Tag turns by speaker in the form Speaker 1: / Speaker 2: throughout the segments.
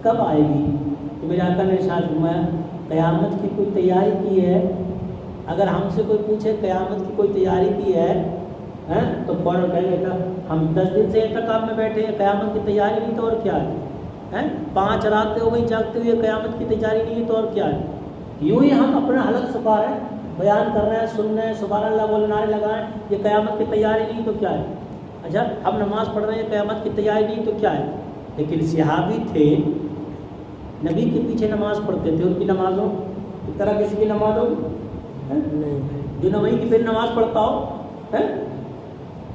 Speaker 1: کب آئے گی؟ تو میرے آقا نے ارشاد فرمایا قیامت کی کوئی تیاری کی ہے؟ اگر ہم سے کوئی پوچھے قیامت کی کوئی تیاری کی ہے تو فوراً کہیں گے کہ ہم 10 دن سے اعتکاف میں بیٹھے ہیں، قیامت کی تیاری نہیں تو اور کیا ہے؟ 5 راتیں ہو گئی جاگتے ہوئے، قیامت کی تیاری نہیں ہے تو اور کیا ہے؟ یوں ہی ہم اپنا حلق چھپا رہے ہیں، بیان کر رہے ہیں، سن رہے ہیں، سبحان اللہ بول نعرے لگائیں، یہ قیامت کی تیاری نہیں تو کیا ہے؟ اچھا ہم نماز پڑھ رہے ہیں، قیامت کی تیاری نہیں تو کیا ہے؟ لیکن صحابی تھے، نبی کے پیچھے نماز پڑھتے تھے، ان کی نمازوں کی طرح کسی کی نماز ہوگی جو نبی کی پھر نماز پڑھتا ہو،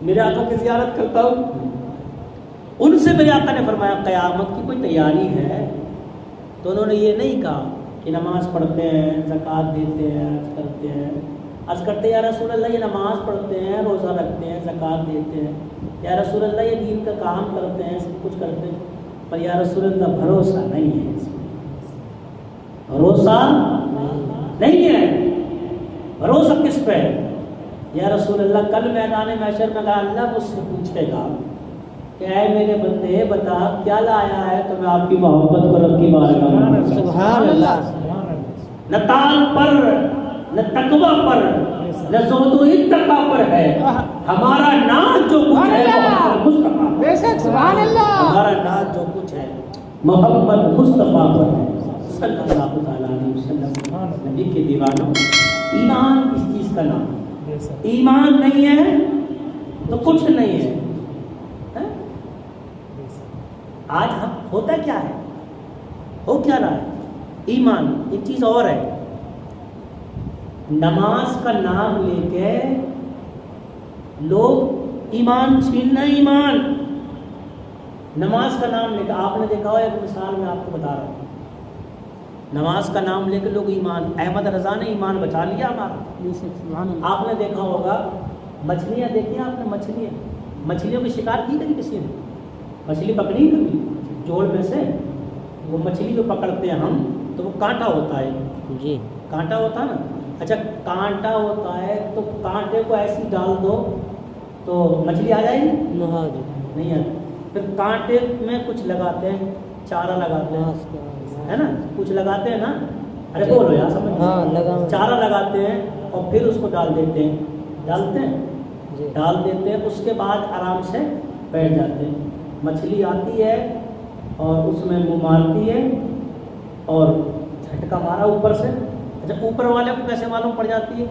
Speaker 1: میرے آقا کی زیارت کرتا ہوں؟ ان سے میرے آقا نے فرمایا قیامت کی کوئی تیاری ہے؟ تو انہوں نے یہ نہیں کہا کہ نماز پڑھتے ہیں، زکوٰۃ دیتے ہیں، حج کرتے ہیں، حج کرتے ہیں یا رسول اللہ یہ نماز پڑھتے ہیں، روزہ رکھتے ہیں، زکوٰۃ دیتے ہیں، یا رسول اللہ یہ دین کا کام کرتے ہیں، سب کچھ کرتے ہیں، پر یا رسول اللہ بھروسہ نہیں ہے، اس میں بھروسہ نہیں ہے۔ بھروسہ کس پہ ہے؟ یا رسول اللہ کل میدان محشر میں کہا اللہ مجھ سے پوچھے گا کہ اے میرے بندے بتا کیا لایا ہے، تو میں آپ کی محبت کو رب کی بارگاہ میں، سبحان اللہ، نہ تال پر نہ تقویٰ پر نہ زہد و اتقا پر ہے، ہمارا ناز جو کچھ ہے محمد مصطفیٰ پر، سبحان اللہ، ہمارا ناز جو کچھ ہے محمد مصطفیٰ پر ہے صلی اللہ علیہ وسلم۔ نبی کے دیوانوں، ایمان اس چیز کا نام ہے، ایمان نہیں ہے تو کچھ نہیں ہے۔ آج ہم ہوتا کیا ہے، ہو کیا رہا ہے؟ ایمان ایک چیز اور ہے، نماز کا نام لے کے لوگ ایمان چھیننا، ایمان نماز کا نام لے کے، آپ نے دیکھا ہو ایک مثال میں آپ کو بتا رہا ہوں، نماز کا نام لے کے لوگ ایمان، احمد رضا نے ایمان بچا لیا ہمارا۔ آپ نے دیکھا ہوگا مچھلیاں، دیکھی آپ نے مچھلیوں کی شکار کی کبھی کسی نے؟ مچھلی پکڑی کبھی جوڑ میں سے؟ وہ مچھلی جو پکڑتے ہیں ہم تو وہ کانٹا ہوتا ہے، جی کانٹا ہوتا ہے نا، اچھا کانٹا ہوتا ہے تو کانٹے کو ایسی ڈال دو تو مچھلی آ جائے گی؟ نہیں آتی، پھر کانٹے میں کچھ لگاتے ہیں، چارہ لگاتے ہیں، ہے نا، کچھ لگاتے ہیں نا، ارے بولو یار سمجھ، چارہ لگاتے ہیں اور پھر اس کو ڈال دیتے ہیں، ڈال دیتے ہیں، اس کے بعد آرام سے بیٹھ جاتے ہیں، مچھلی آتی ہے اور اس میں منہ مارتی ہے اور جھٹکا مارا اوپر سے، اچھا اوپر والے کو کیسے معلوم پڑ جاتی ہے؟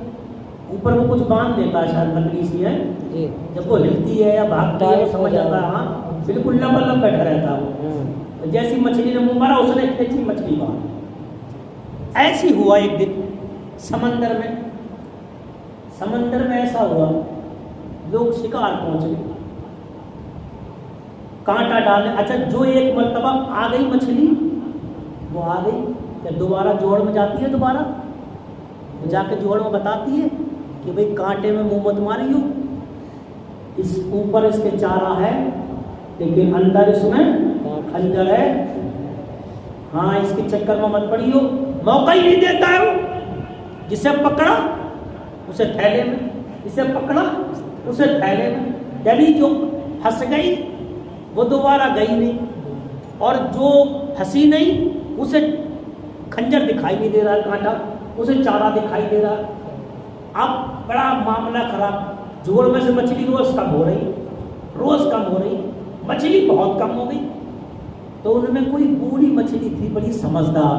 Speaker 1: اوپر وہ کچھ باندھ دیتا ہے شاید لکڑی سی ہے، جب وہ ہلتی ہے یا بھاگتی ہے سمجھ جاتا ہے، ہاں بالکل لمبا لمبا بیٹھا رہتا ہے، جیسی مچھلی نے منہ مارا اس نے کھینچی مچھلی باہر۔ ایسی ہوا ایک دن سمندر میں ایسا ہوا، لوگ شکار پہنچ گئے، کانٹا ڈالنے، اچھا جو ایک مرتبہ آ گئی مچھلی، وہ آ گئی کہ دوبارہ جوڑ میں جاتی ہے، دوبارہ جا کے جوڑ میں بتاتی ہے کہ بھئی کانٹے میں منہ مت ماری ہو، اس اوپر اس کے چارہ ہے لیکن اندر اس میں خنجر ہے، ہاں اس کے چکر میں مت پڑی ہو، موقع ہی نہیں دیتا ہے وہ، جسے پکڑا اسے تھیلے میں، اسے پکڑا اسے تھیلے میں، یعنی جو پھنس گئی وہ دوبارہ گئی نہیں، اور جو پھنسی نہیں اسے خنجر دکھائی نہیں دے رہا، کانٹا اسے چارہ دکھائی دے رہا۔ اب بڑا معاملہ خراب، جوڑ میں سے مچھلی روز کم ہو رہی، مچھلی بہت کم ہو گئی، تو ان میں کوئی بوڑھی مچھلی تھی بڑی سمجھدار،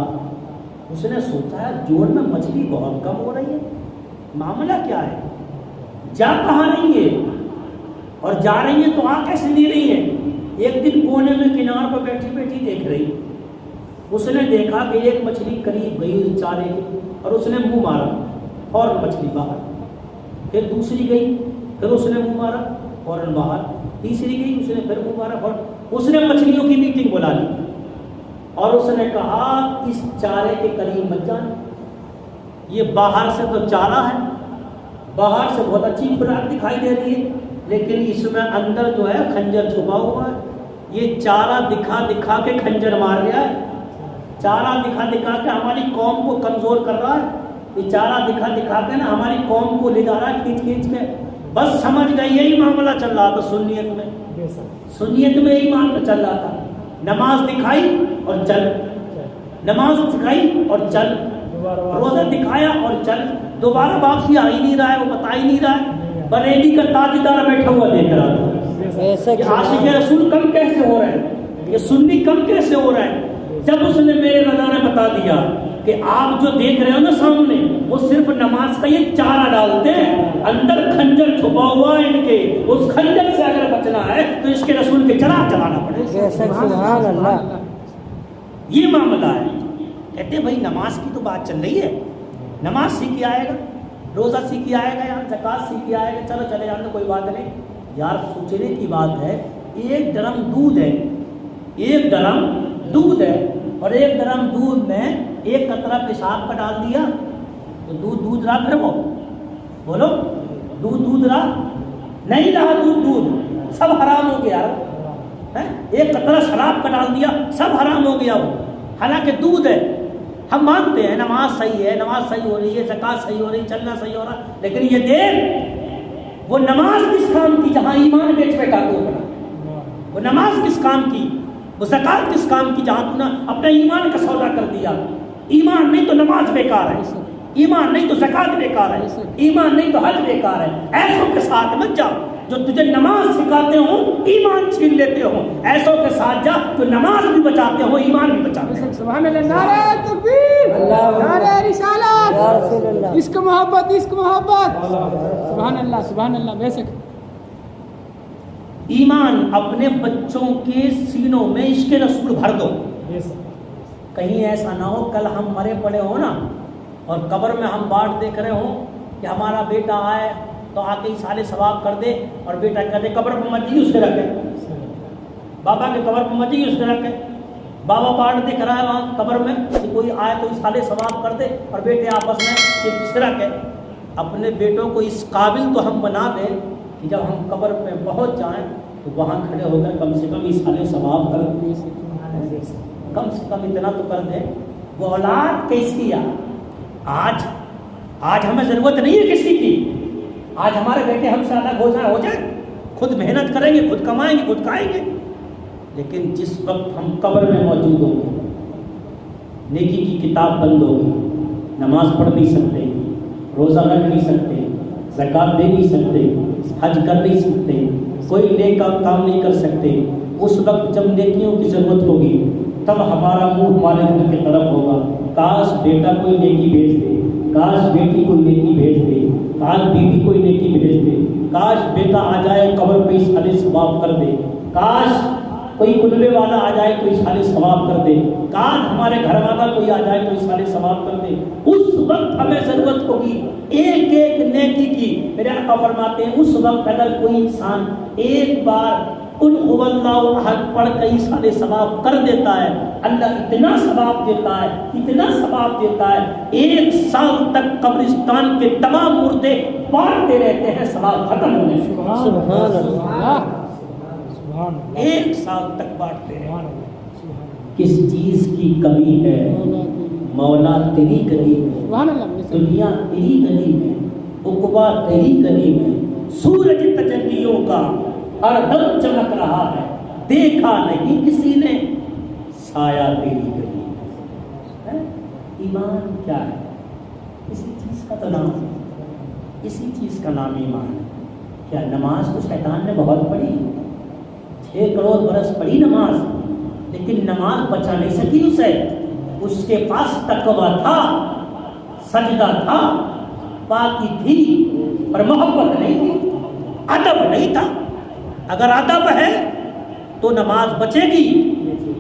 Speaker 1: اس نے سوچا جوڑ میں مچھلی بہت کم ہو رہی ہے، معاملہ کیا ہے، جا کہاں رہی ہے، اور جا رہی ہے تو آ کیسے نہیں رہی ہے۔ ایک دن کونے میں کنار پر بیٹھی بیٹھی دیکھ رہی، اس نے دیکھا کہ ایک مچھلی قریب گئی اس چارے کے اور اس نے منہ مارا، فوراً مچھلی باہر، پھر دوسری گئی، پھر اس نے منہ مارا، فوراً باہر، تیسری گئی، اس نے پھر منہ مارا، فوراً۔ اس نے مچھلیوں کی میٹنگ بلا لی اور اس نے کہا اس چارے کے قریب مت جانا، یہ باہر سے تو چارہ ہے، باہر سے بہت اچھی خوراک دکھائی دے رہی ہے، لیکن اس میں اندر جو ہے خنجر چھپا ہوا ہے، یہ چارہ دکھا دکھا کے خنجر مار گیا ہے، چارہ دکھا دکھا کے ہماری قوم کو کمزور کر رہا ہے، یہ چارہ دکھا دکھا کے نا ہماری قوم کو لے جا رہا ہے کھینچ کھینچ کے، بس سمجھ گئی یہی معاملہ چل رہا تھا سنیت میں یہی معاملہ چل رہا تھا، نماز دکھائی اور چل, نماز سکھائی اور چل, روزہ دکھایا اور چل, دوبارہ واپسی آ ہی نہیں رہا ہے, وہ بتا ہی نہیں رہا ہے, بریلی کا تاجدار بیٹھا ہوا دیکھ رہا تھا. یہ عاشق رسول کم کیسے ہو رہے ہیں, یہ سنی کم کیسے ہو رہا ہے؟ جب اس نے میرے رضا نے بتا دیا کہ آپ جو دیکھ رہے ہو نا سامنے, وہ صرف نماز کا یہ چارہ ڈالتے ہیں, اندر خنجر چھپا ہوا ہے ان کے, اس خنجر سے اگر بچنا ہے تو اس کے رسول کے چراغ چلانا پڑے.
Speaker 2: سبحان اللہ.
Speaker 1: یہ معاملہ ہے. کہتے ہیں بھائی نماز کی تو بات چل رہی ہے, نماز سیکھ آئے گا, روزہ سیکھ آئے گا, یار زکات سیکھ آئے گا, چلو چلے جانے کوئی بات نہیں. یار سوچنے کی بات ہے, ایک ڈرم دودھ ہے, ایک ڈرم دودھ ہے, اور ایک ڈرم دودھ میں ایک قطرہ پیشاب کا ڈال دیا تو دودھ رہا. پھر وہ بولو دودھ رہا نہیں رہا, دودھ سب حرام ہو گیا. ایک قطرہ شراب کا ڈال دیا, سب حرام ہو گیا وہ, حالانکہ دودھ ہے. ہم مانتے ہیں نماز صحیح ہے, نماز صحیح ہو رہی ہے, زکات صحیح ہو رہی, چلنا صحیح ہو رہا, لیکن یہ دیکھ وہ نماز کس کام کی جہاں ایمان بیچ بیٹھا تو کرا, وہ نماز کس کام کی, وہ زکات کس کام کی جہاں تو نے اپنے ایمان کا سودا کر دیا. ایمان نہیں تو نماز بیکار ہے, ایمان نہیں تو زکات بیکار ہے, ایمان نہیں تو حج بیکار ہے. ایسوں کے ساتھ مت جاؤ جو تجھے نماز سکھاتے ہوں ایمان چھین لیتے ہوں, ایسوں کے ساتھ جا جو نماز بھی بچاتے ہوں ایمان بھی بچاتے ہوں.
Speaker 3: سبحان اللہ. نعرہ تکبیر, نعرہ رسالت, عشق محبت, عشق محبت. سبحان اللہ, سبحان اللہ. بے شک
Speaker 1: ایمان اپنے بچوں کے سینوں میں عشق رسول بھر دو. کہیں ایسا نہ ہو کل ہم مرے پڑے ہوں نا اور قبر میں ہم باٹ دیکھ رہے ہوں کہ ہمارا بیٹا آئے تو آ کے سارے ثواب کر دے, اور بیٹا کہتے قبر پہ مت جی اس کے رکھے, بابا کے قبر پہ مت جی اس کے رکھے, بابا باٹ دیکھ رہا ہے وہاں قبر میں کہ کوئی آئے تو سارے ثواب کر دے, اور بیٹے آپس میں اس کے رکھے. اپنے بیٹوں کو اس قابل تو ہم بنا دیں کہ جب ہم قبر پہ پہنچ جائیں تو وہاں کھڑے ہو کر کم سے کم اس سارے ثواب کر دیں, کم سے کم اتنا تو کر دیں. وہ اولاد کیسی ہے؟ آج ہمیں ضرورت نہیں ہے کسی کی. آج ہمارے بیٹے ہم سے الگ ہو جائیں, خود محنت کریں گے, خود کمائیں گے, خود کھائیں گے, لیکن جس وقت ہم قبر میں موجود ہوں گے, نیکی کی کتاب بند ہوگی, نماز پڑھ نہیں سکتے, روزہ رکھ نہیں سکتے, زکات دے نہیں سکتے, حج کر نہیں سکتے, کوئی نیک کام نہیں کر سکتے, اس وقت جب نیکیوں کی ضرورت ہوگی تب ہمارا منہ ہمارے گھر کی طرف ہوگا. کاش بیٹا کوئی نیکی بھیج دے, کاش بیٹی کوئی نیکی بھیج دے, کاش بیوی کوئی نیکی بھیج دے, کاش بیٹا آ جائے قبر پہ اس حالے ثواب کر دے, کاش کوئی کنوے والا آ جائے تو اس حالے ثواب کر دے, کاش ہمارے گھر والا کوئی آ جائے تو اس حالے ثواب کر دے. اس وقت ہمیں ضرورت ہوگی ایک ایک نیکی کی. میرے آقا فرماتے ہیں اس وقت اگر کوئی انسان ایک بار قل هو اللہ احد پڑھ کر اس حالے ثواب کر دیتا ہے, اللہ اتنا ثواب دیتا ہے, اتنا ثواب دیتا ہے, 1 سال تک قبرستان کے تمام مردے بانٹتے رہتے ہیں ثواب ختم ہونے سے.
Speaker 2: سبحان اللہ.
Speaker 1: 1 سال تک بانٹتے ہیں. کس چیز کی کمی ہے؟ مولا تیری قریب ہے, دنیا تیری قریب ہے, عقبہ تیری قریب ہے, سورج تجلیوں کا ہر دم چمک رہا ہے, دیکھا نہیں کسی نے, سایہ تیری قریب ہے. ایمان کیا ہے؟ اسی چیز کا تو نام ہے, اسی چیز کا نام ایمان ہے. کیا نماز تو شیطان نے بہت پڑھی, 6 کروڑ برس پڑھی نماز, لیکن نماز بچا نہیں سکی اسے. اس کے پاس تقویٰ تھا, سجدہ تھا, پاکی تھی, پر محبت نہیں تھی, ادب نہیں تھا. اگر ادب ہے تو نماز بچے گی,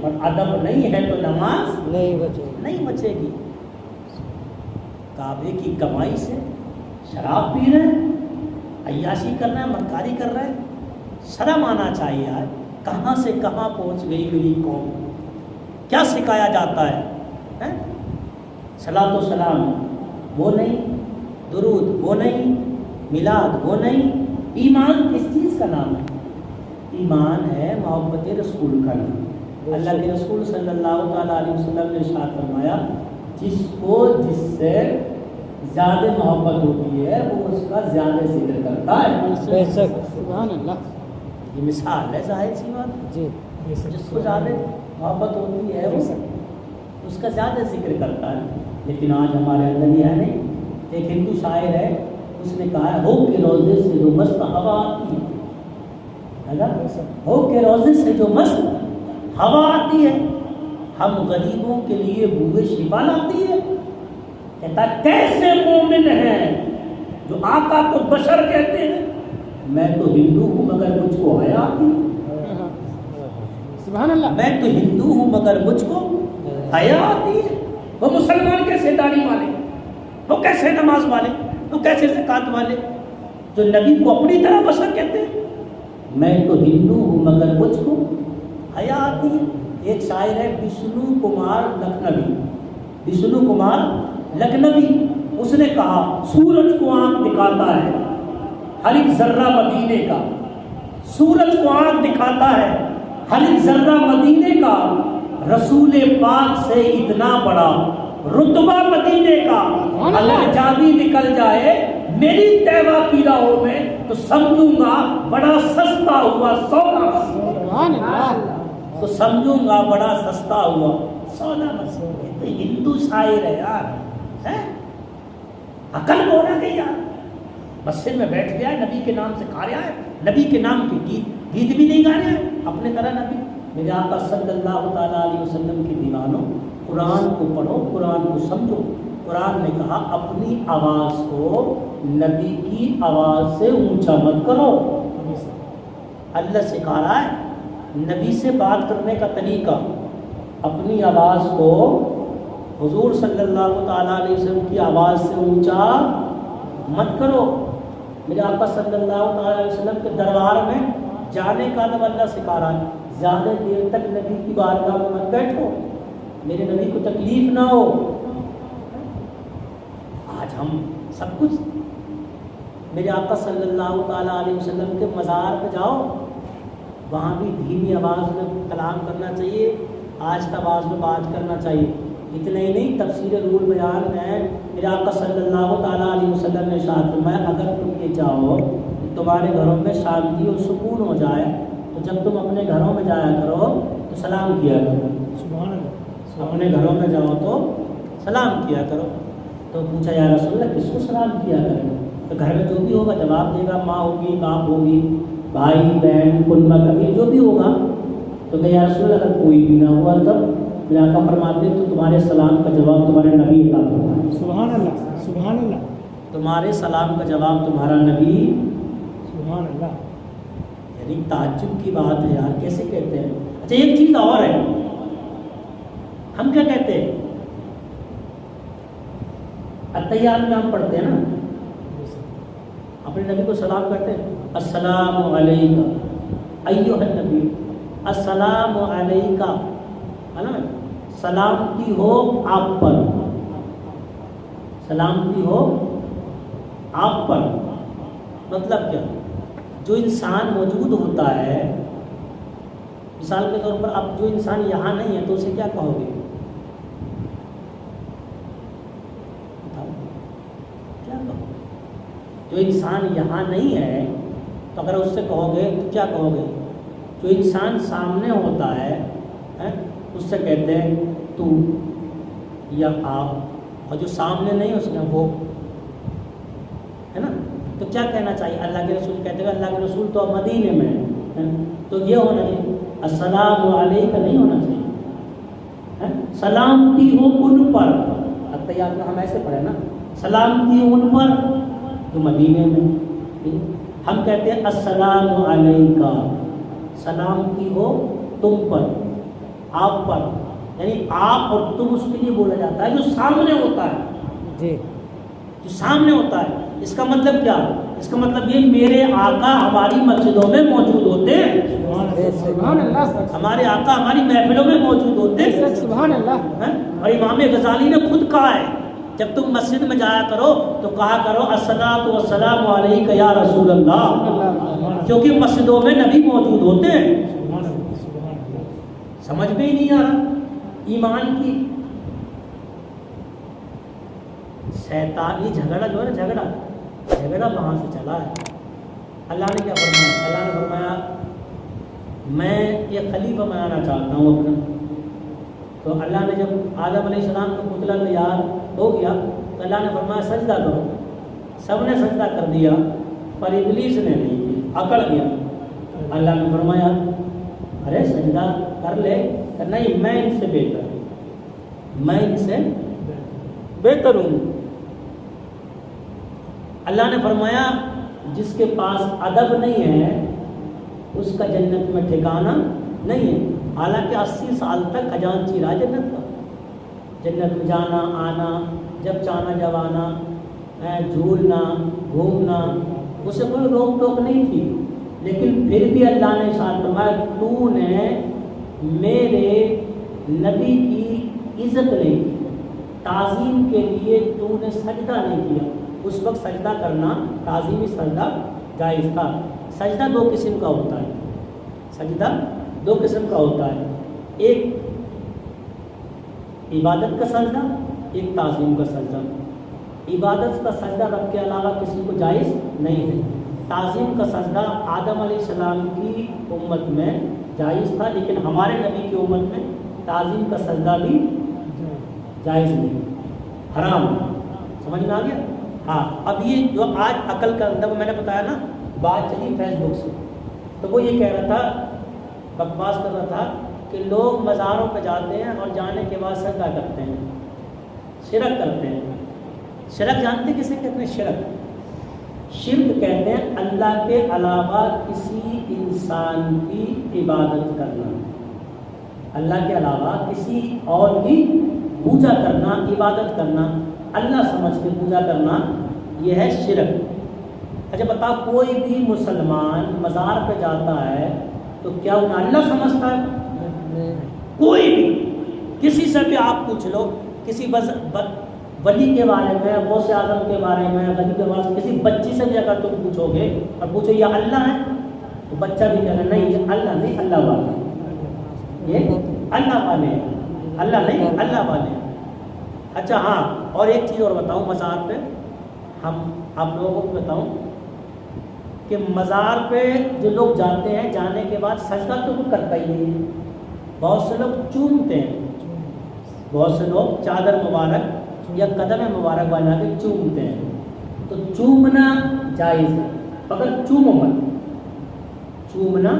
Speaker 1: اور ادب نہیں ہے تو نماز نہیں بچے گی. کعبے کی کمائی سے شراب پی رہے ہیں, عیاشی کر رہے ہیں, مکاری کر رہے ہیں. شرم آنا چاہیے یار. کہاں سے کہاں پہنچ گئی میری قوم. کیا سکھایا جاتا ہے؟ صلاۃ و سلام وہ نہیں, درود وہ نہیں, میلاد وہ نہیں. ایمان کس چیز کا نام ہے؟ ایمان ہے محبت رسول کا نام. اللہ کے رسول صلی اللہ تعالیٰ علیہ وسلم نے ارشاد فرمایا, جس کو جس سے زیادہ محبت ہوتی ہے وہ اس کا زیادہ ذکر کرتا ہے.
Speaker 3: سبحان اللہ.
Speaker 1: یہ مثال ہے ظاہر سی بات.
Speaker 2: جی
Speaker 1: جس کو زیادہ محبت ہوتی ہے وہ اس کا زیادہ ذکر کرتا ہے. لیکن آج ہمارے اندر یہ ہے نہیں. ایک ہندو شاعر ہے, اس نے کہا ہے ہو کے روزے سے جو مست ہوا آتی ہے, ہو کے روزے سے جو مست ہوا آتی ہے, ہم غریبوں کے لیے بوئے شفا لاتی ہے. کہتا کیسے مومن ہیں جو آقا کو بشر کہتے ہیں. میں تو ہندو ہوں مگر مجھ کو حیا آتی ہے.
Speaker 3: سبحان اللہ.
Speaker 1: میں تو ہندو ہوں مگر مجھ کو حیا آتی ہے. وہ مسلمان کیسے داڑھی والے, وہ کیسے نماز والے, وہ کیسے زکات والے جو نبی کو اپنی طرح بشر کہتے ہیں. میں تو ہندو ہوں مگر مجھ کو حیا آتی ہے. ایک شاعر ہے وشنو کمار لکھنوی, وشنو کمار لکھنوی, اس نے کہا سورج کو آنکھ دکھاتا ہے ہر ایک ذرہ مدینے کا, سورج کو آنکھ دکھاتا ہے ہر ایک ذرہ مدینے کا, رسول پاک سے اتنا بڑا رتبہ مدینے کا. اگر جابی نکل جائے میری تیوا کی راہوں میں تو سمجھوں گا بڑا سستا ہوا سودا,
Speaker 3: سبحان اللہ.
Speaker 1: تو سمجھوں گا بڑا سستا ہوا سودا. تو ہندو شاعر ہے یار, عقل کو ہونا کہ یار مسجد میں بیٹھ گیا ہے, نبی کے نام سے کھا رہا ہے, نبی کے نام کی گیت بھی نہیں گا رہے ہیں اپنے طرح. نبی میرے آقا صلی اللہ تعالیٰ علیہ وسلم کی دیوانوں, قرآن کو پڑھو, قرآن کو سمجھو. قرآن نے کہا اپنی آواز کو نبی کی آواز سے اونچا مت کرو. اللہ سکھا رہا ہے نبی سے بات کرنے کا طریقہ, اپنی آواز کو حضور صلی اللہ تعالیٰ علیہ وسلم کی آواز سے اونچا مت کرو. میرے آقا صلی اللہ تعالیٰ علیہ وسلم کے دربار میں جانے کا ادب اللہ سکھا رہا ہے. زیادہ دیر تک نبی کی بارگاہ میں مت بیٹھو, میرے نبی کو تکلیف نہ ہو. آج ہم سب کچھ میرے آقا صلی اللہ تعالیٰ علیہ وسلم کے مزار پہ جاؤ, وہاں بھی دھیمی آواز میں کلام کرنا چاہیے, آہستہ آواز میں بات کرنا چاہیے. اتنا ہی نہیں, تفسیر رول بیان میں میرے آقا صلی اللہ تعالیٰ علیہ وسلم نے ارشاد فرمایا اگر تم یہ چاہو کہ تمہارے گھروں میں شانتی اور سکون ہو جائے تو جب تم اپنے گھروں میں جایا کرو تو سلام کیا کرو. سبحان اللہ. اپنے گھروں میں جاؤ تو سلام کیا کرو. تو پوچھا یا رسول اللہ کس کو سلام کیا کریں؟ تو گھر میں جو بھی ہوگا جواب دے گا, ماں ہوگی, باپ ہوگی, بھائی بہن, کنبہ کبیر جو بھی ہوگا. تو کہ یا رسول اللہ اگر کوئی بھی نہ ہوا تب میرے آقا فرماتے ہیں تو تمہارے سلام کا جواب تمہارے نبی عطا فرمائے.
Speaker 3: سبحان اللہ. سبحان اللہ.
Speaker 1: تمہارے سلام کا جواب تمہارا نبی.
Speaker 3: سبحان اللہ.
Speaker 1: یعنی تعجب کی بات ہے یار, کیسے کہتے ہیں. اچھا ایک چیز اور ہے, ہم کیا کہتے ہیں التحیات میں ہم پڑھتے ہیں نا, اپنے نبی کو سلام کرتے ہیں السلام علیکہ ایھا النبی, السلام علیکہ, ہے نا, سلامتی ہو آپ پر, سلامتی ہو آپ پر. مطلب کیا, جو انسان موجود ہوتا ہے, مثال کے طور پر اب جو انسان یہاں نہیں ہے تو اسے کیا کہو گے, کیا کہو؟ جو انسان یہاں نہیں ہے تو اگر اس سے کہو گے تو کیا کہو گے. جو انسان سامنے ہوتا ہے اس سے کہتے ہیں تو یا آپ, اور جو سامنے نہیں اس میں وہ, ہے نا. تو کیا کہنا چاہیے, اللہ کے رسول کہتے ہیں اللہ کے رسول تو اب مدینے میں ہے, تو یہ ہونا چاہیے السلام علیکہ نہیں ہونا چاہیے, سلامتی ہو ان پر. التحیات میں ہم ایسے پڑھے نا, سلامتی ہو ان پر جو مدینے میں. ہم کہتے ہیں السلام علیکہ, سلامتی ہو تم پر, آپ پر, یعنی آپ اور تم اس کے لیے بولا جاتا ہے جو سامنے ہوتا ہے.
Speaker 2: جی,
Speaker 1: جو سامنے ہوتا ہے. اس کا مطلب کیا, اس کا مطلب یہ میرے آقا ہماری مسجدوں میں موجود ہوتے ہیں.
Speaker 3: سبحان اللہ.
Speaker 1: ہمارے آقا ہماری محفلوں میں موجود ہوتے ہیں.
Speaker 3: سبحان اللہ.
Speaker 1: اور امام غزالی نے خود کہا ہے جب تم مسجد میں جایا کرو تو کہا کرو الصلاۃ والسلام علیک یا رسول اللہ, کیونکہ مسجدوں میں نبی موجود ہوتے ہیں. سمجھ میں ہی نہیں آ رہا ایمان کی شیطانی جھگڑا جو ہے نا, جھگڑا وہاں سے چلا ہے. اللہ نے کیا فرمایا, اللہ نے فرمایا میں یہ خلیفہ بنانا چاہتا ہوں اپنا, تو اللہ نے جب آدم علیہ السلام کا پتلا تیار ہو گیا تو اللہ نے فرمایا سجدہ کرو. سب نے سجدہ کر دیا پر ابلیس نے نہیں کیا, اکڑ گیا. اللہ نے فرمایا ارے سجدہ کر لے, کہ نہیں میں ان سے بہتر ہوں, میں ان سے بہتر ہوں. اللہ نے فرمایا جس کے پاس ادب نہیں ہے اس کا جنت میں ٹھکانہ نہیں ہے. حالانکہ 80 سال تک خزانچی رہا جنت کا, جنت میں جانا آنا, جب چانا جب آنا, جھولنا گھومنا, اسے کوئی روک ٹوک نہیں تھی. لیکن پھر بھی اللہ نے ارشاد فرمایا تو نے میرے نبی کی عزت نہیں کی, تعظیم کے لیے تو نے سجدہ نہیں کیا. اس وقت سجدہ کرنا تعظیمی سجدہ جائز تھا. سجدہ دو قسم کا ہوتا ہے, سجدہ دو قسم کا ہوتا ہے, ایک عبادت کا سجدہ, ایک تعظیم کا سجدہ. عبادت کا سجدہ رب کے علاوہ کسی کو جائز نہیں ہے. تعظیم کا سجدہ آدم علیہ السلام کی امت میں جائز تھا, لیکن ہمارے نبی کی امت میں تعظیم کا سجدہ بھی جائز نہیں, حرام ہے. سمجھ میں آ گیا؟ ہاں. اب یہ جو آج عقل کا اندر میں نے بتایا نا, بات چلی فیس بک سے, تو وہ یہ کہہ رہا تھا, بکواس کر رہا تھا کہ لوگ مزاروں پہ جاتے ہیں اور جانے کے بعد سجدہ کرتے ہیں, شرک کرتے ہیں. شرک جانتے کسے کہتے ہیں؟ شرک, شرک کہتے ہیں اللہ کے علاوہ کسی انسان کی عبادت کرنا, اللہ کے علاوہ کسی اور کی پوجا کرنا, عبادت کرنا, اللہ سمجھ کے پوجا کرنا, یہ ہے شرک. اچھا بتا, کوئی بھی مسلمان مزار پہ جاتا ہے تو کیا انہیں اللہ سمجھتا ہے؟ کوئی بھی, کسی سے بھی آپ پوچھ لو, کسی ولی کے بارے میں, غوث اعظم کے بارے میں, ولی کے بارے میں, کسی بچی سے بھی اگر تم پوچھو گے اور پوچھو یہ اللہ ہے, تو بچہ بھی کہہ رہا نہیں یہ اللہ نہیں, اللہ والے, یہ اللہ والے ہیں, اللہ نہیں اللہ والے ہیں. اچھا ہاں, اور ایک چیز اور بتاؤں, مزار پہ ہم آپ لوگوں کو بتاؤں کہ مزار پہ جو لوگ جاتے ہیں جانے کے بعد سجدہ تو کوئی کرتا ہی نہیں ہے. بہت سے لوگ چومتے ہیں, بہت سے لوگ چادر مبارک یا قدم مبارک بنا کے چومتے ہیں. تو چومنا جائز ہے, مگر چومو مت, چومنا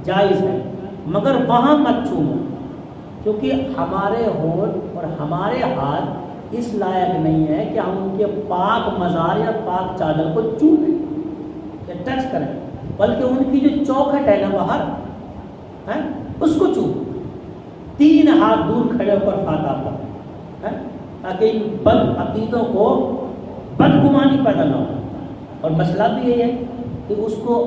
Speaker 1: جائز ہے مگر وہاں مت چومو, کیونکہ ہمارے ہونٹ اور ہمارے ہاتھ اس لائق نہیں ہے کہ ہم ان کے پاک مزار یا پاک چادر کو چومیں یا ٹچ کریں, بلکہ ان کی جو چوکھٹ ہے نا باہر ہے اس کو چوم, 3 ہاتھ دور کھڑے ہو کر فاتحہ پڑھ, تاکہ ان بد عقیدوں کو بدگمانی پیدا نہ ہو. اور مسئلہ بھی یہ ہے کہ اس کو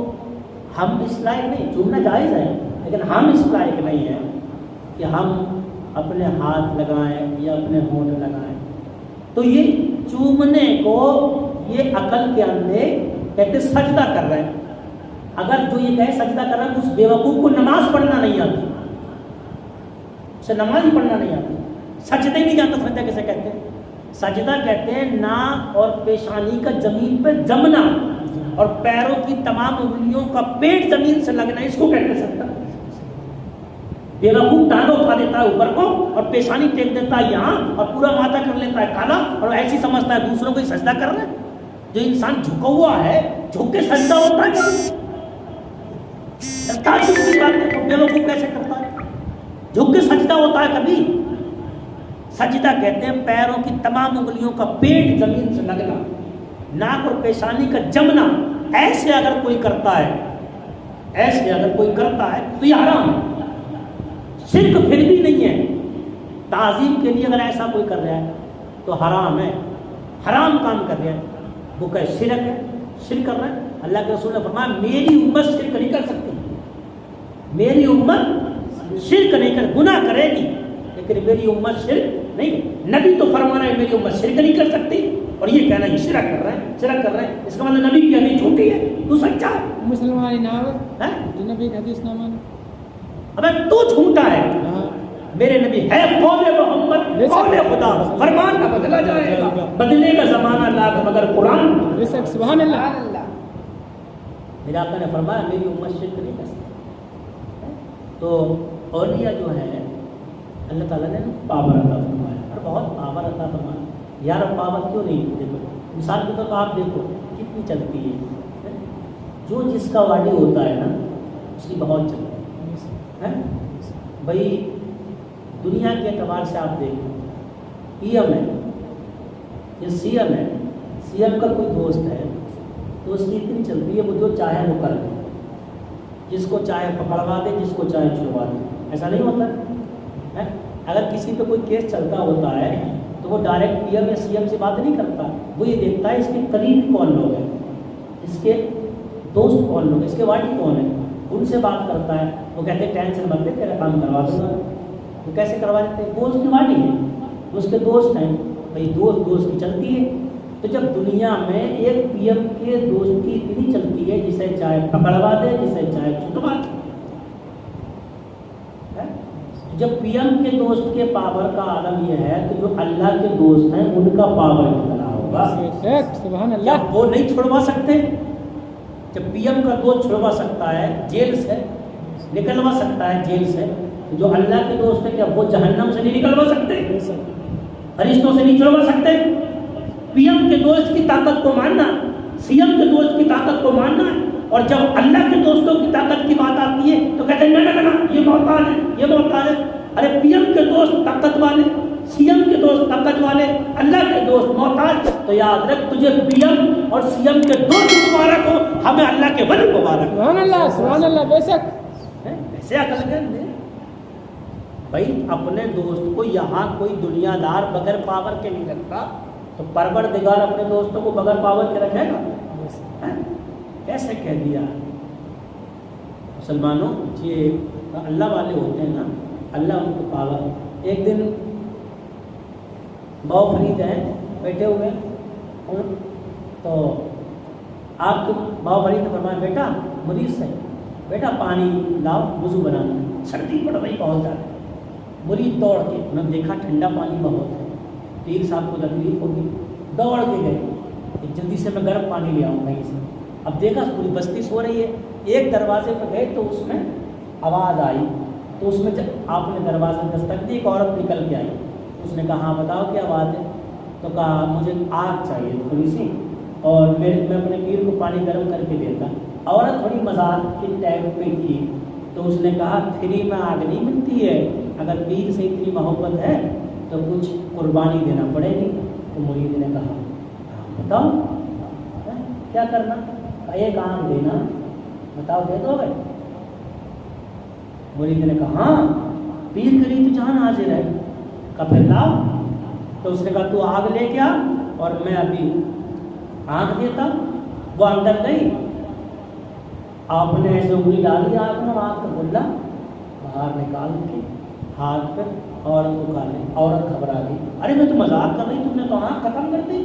Speaker 1: ہم اس لائق نہیں, چومنا جائز ہے لیکن ہم اس لائق نہیں ہیں کہ ہم اپنے ہاتھ لگائیں یا اپنے ہونٹ لگائیں. تو یہ چومنے کو یہ عقل کے اندر کہتے سجدہ کر رہے ہیں. اگر جو یہ کہے سجدہ کر رہا ہے اس بیوقوف کو نماز پڑھنا نہیں آتی, اسے نماز ہی پڑھنا نہیں آتی, سجدہ ہی نہیں جانتا. سجدہ کیسے کہتے ہیں؟ سجدہ کہتے ہیں ناک اور پیشانی کا زمین پہ جمنا اور پیروں کی تمام انگلیوں کا پیٹ زمین سے لگنا, اس کو کہتے سجدہ. بیوقوف ٹانگوں اٹھا دیتا ہے اوپر کو اور پیشانی ٹیک دیتا ہے یہاں اور پورا ماتھا کر لیتا ہے کالا, اور ایسی سمجھتا ہے دوسروں کو ہی سجدہ کر رہے ہیں. جو انسان جھکا ہوا ہے, جھک کے سجدہ ہوتا ہے بیوقوف کیسے کرتا ہے؟ جھک کے سجدہ ہوتا ہے کبھی؟ سجدہ کہتے ہیں پیروں کی تمام انگلیوں کا پیٹ زمین سے لگنا, ناک اور پیشانی کا جمنا. ایسے اگر کوئی کرتا ہے, ایسے اگر کوئی کرتا ہے تو یہ حرام ہے. شرک پھر بھی نہیں ہے, تعظیم کے لیے اگر ایسا کوئی کر رہا ہے تو حرام ہے, حرام کام کر رہا ہے, وہ کہ شرک ہے, شرک کر رہا ہے. اللہ کے رسول نے فرمایا میری امت شرک نہیں کر سکتی, میری امت شرک نہیں کر, گناہ کرے گی لیکن میری امت شرک نہیں. نبی تو فرما رہا ہے میری امت شرک نہیں کر سکتی, اور یہ کہنا یہ شرک کر رہا ہے, شرک کر رہا ہے, اس کا مطلب نبی کی حدیث جھوٹی ہے, تو سچا ہے.
Speaker 3: مسلمان نام جو نبی کی حدیث نہ مانے,
Speaker 1: ابے تو جھوٹا ہے. میرے نبی ہے قول محمد, قول خدا, فرمان نہ بدلا جائے گا, بدلے کا زمانہ لاکھ مگر قرآن.
Speaker 3: سبحان اللہ.
Speaker 1: میرے آقا نے فرمایا میری امت شرک نہیں کر سکتی. تو اولیاء جو ہیں اللہ تعالیٰ نے پاور عطا فرمایا اور بہت پاور عطا فرمایا یار. اب پاور کیوں نہیں؟ دیکھو مثال کے طور پر آپ دیکھو کتنی چلتی ہے. جو جس کا باڈی ہوتا ہے نا اس کی بہت چلتی ہے. بھائی دنیا کے اعتبار سے آپ دیکھو پی ایم ہے یا سی ایم ہے. سی ایم کا کوئی دوست ہے تو اس کی اتنی چلتی ہے وہ جو چاہے وہ کر دے, جس کو چاہے پکڑوا دے, جس کو چاہے چھڑوا دے. ایسا نہیں ہوتا ہے؟ اگر کسی پہ کوئی کیس چلتا ہوتا ہے تو وہ ڈائریکٹ پی ایم یا سی ایم سے بات نہیں کرتا, وہ یہ دیکھتا ہے اس کے قریب کون لوگ ہیں, اس کے دوست کون لوگ ہیں, اس کے واڈی کون ہے, ان سے بات کرتا ہے. وہ کہتے ہیں ٹینشن مت لے تیرا کام کروا دوں گا. وہ کیسے کروا دیتے ہیں؟ وہ اس کی واڈی ہے, وہ اس کے دوست ہیں. بھائی دوست کی چلتی ہے. تو جب دنیا میں ایک پی ایم کے دوست کی اتنی چلتی ہے جسے چاہے پکڑوا دے, جسے چاہے چھٹوا دے. جب پی ایم کے دوست کے پاور کا عالم یہ ہے تو جو اللہ کے دوست ہیں ان کا پاور کتنا ہوگا؟
Speaker 3: سبحان
Speaker 1: کیا
Speaker 3: اللہ.
Speaker 1: وہ نہیں چھڑوا سکتے؟ جب پی ایم کا دوست چھڑوا سکتا ہے جیل سے, نکلوا سکتا ہے جیل سے, جو اللہ کے دوست ہے کیا وہ جہنم سے نہیں نکلوا سکتے؟ فرشتوں سے نہیں چھڑوا سکتے؟ پی ایم کے دوست کی طاقت کو ماننا, سی ایم کے دوست کی طاقت کو ماننا, اور جب اللہ کے دوستوں کی طاقت کی بات آتی ہے تو کہتے ہیں نہ یہ محتاج ہے, یہ محتاج ہے. ارے پی ایم کے دوست طاقت والے, سی ایم کے دوست طاقت والے, اللہ کے دوست محتاج. تو یاد رکھ تجھے پی ایم اور سی ایم کے دوست مبارک ہو, ہمیں اللہ کے ولی مبارک ہو.
Speaker 3: سبحان اللہ, سبحان اللہ. بے شک
Speaker 1: ایسے عقل کرنے بھائی اپنے دوست کو یہاں کوئی دنیا دار بغیر پاور کے نہیں رکھتا تو پروردگار اپنے دوستوں کو بغیر پاور کے رکھے گا؟ کیسے کہہ دیا؟ مسلمانوں یہ اللہ والے ہوتے ہیں نا, اللہ ان کو پاور. ایک دن باؤ فرید ہیں بیٹھے ہوئے تو آپ کو باؤ فرید نے فرمایا بیٹا مریض سے, بیٹا پانی لاؤ وضو بنانا, سردی پڑ رہی بہت زیادہ. مریض دوڑ کے, انہوں نے دیکھا ٹھنڈا پانی بہت ہے, پیر صاحب کو تکلیف ہوگی, دوڑ کے گئے کہ جلدی سے میں گرم پانی لے آؤں کہیں سے. اب دیکھا پوری بستی سو رہی ہے, ایک دروازے پہ گئے تو اس میں آواز آئی, تو اس میں جب آپ نے دروازے دستک دی ایک عورت نکل کے آئی. اس نے کہا ہاں بتاؤ کیا بات ہے؟ تو کہا مجھے آگ چاہیے تھوڑی سی اور میں اپنے پیر کو پانی گرم کر کے دیتا. عورت تھوڑی مذاق کی ٹائپ پہ تھی تو اس نے کہا فری میں آگ نہیں ملتی ہے, اگر پیر سے اتنی محبت ہے تو کچھ قربانی دینا پڑے گی. تو مرید نے کہا بتاؤ کیا کرنا؟ ایک آنکھ دینا, بتاؤ دے دو گے؟ مرید نے کہا ہاں پیر کری تو جان حاضر ہے. کہا پھر لاؤ. تو اس نے کہا تو آگ لے کے آ اور میں ابھی آنکھ دیتا. وہ اندر گئی, آپ نے ایسے انگلی ڈالی آگ میں, آنکھ کا گلا باہر نکال کے ہاتھ پہ عورت کو کھا لی. عورت گھبرا گئی, ارے میں تو مذاق کر رہی, تم نے تو آنکھ ختم کر دی.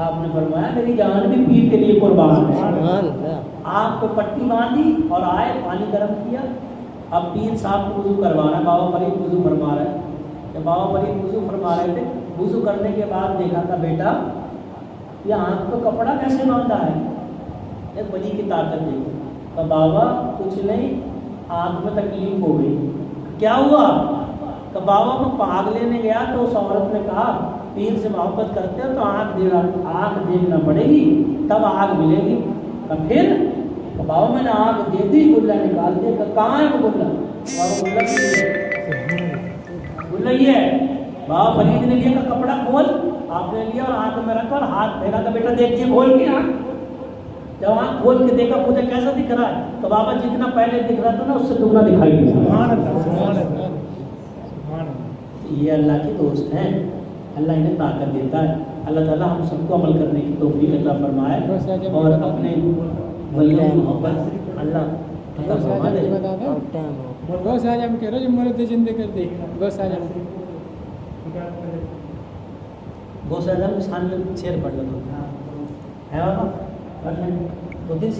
Speaker 1: آپ نے فرمایا میری جان بھی پیر کے لیے قربان ہے. آنکھ کو پٹی باندھی اور آئے, پانی گرم کیا. اب پیر صاحب کو وضو کروانا, بابا فرید وضو فرما رہا ہے. جب بابا فرید وضو فرما رہے تھے, وضو کرنے کے بعد دیکھا تھا بیٹا یہ آنکھ کو کپڑا کیسے باندھا ہے؟ ایک ولی کی طاقت دیکھو. تو بابا کچھ نہیں, آنکھ میں تکلیف ہو گئی. کیا ہوا؟ کہ بابا میں پاگ لینے گیا تو اس عورت نے کہا پیر سے محبت کرتے ہو تو آنکھ دیکھنا پڑے گی تب آگ ملے گی. کہ پھر بابا میں نے آنکھ دے دی, گلا نکال دیا. کہ کہاں ہے وہ گلا؟ بابا گلا یہ ہے. بابا فرید نے لیا کہ کپڑا کھول, آپ نے لیا اور آنکھ میں رکھا اور ہاتھ پھیرا. کہ بیٹا دیکھیے کھول کے آنکھ. جب آنکھ کھول کے دیکھا مجھے کیسا دکھ رہا ہے؟ تو بابا جتنا پہلے دکھ رہا تھا نا اس سے دگنا دکھائی دیا. یہ اللہ کے دوست ہیں, اللہ انہیں طاقت دیتا ہے. اللہ تعالیٰ ہم سب کو عمل کرنے کی توفیق عطا فرمائے اور اپنے ولیوں کی محبت اللہ عطا فرما دے.
Speaker 3: گوس اعظم کے روز مرد زندہ کر دے. گوس اعظم
Speaker 1: گوس اعظم کے سامنے شعر پڑھ لو ہے بابا, دو تین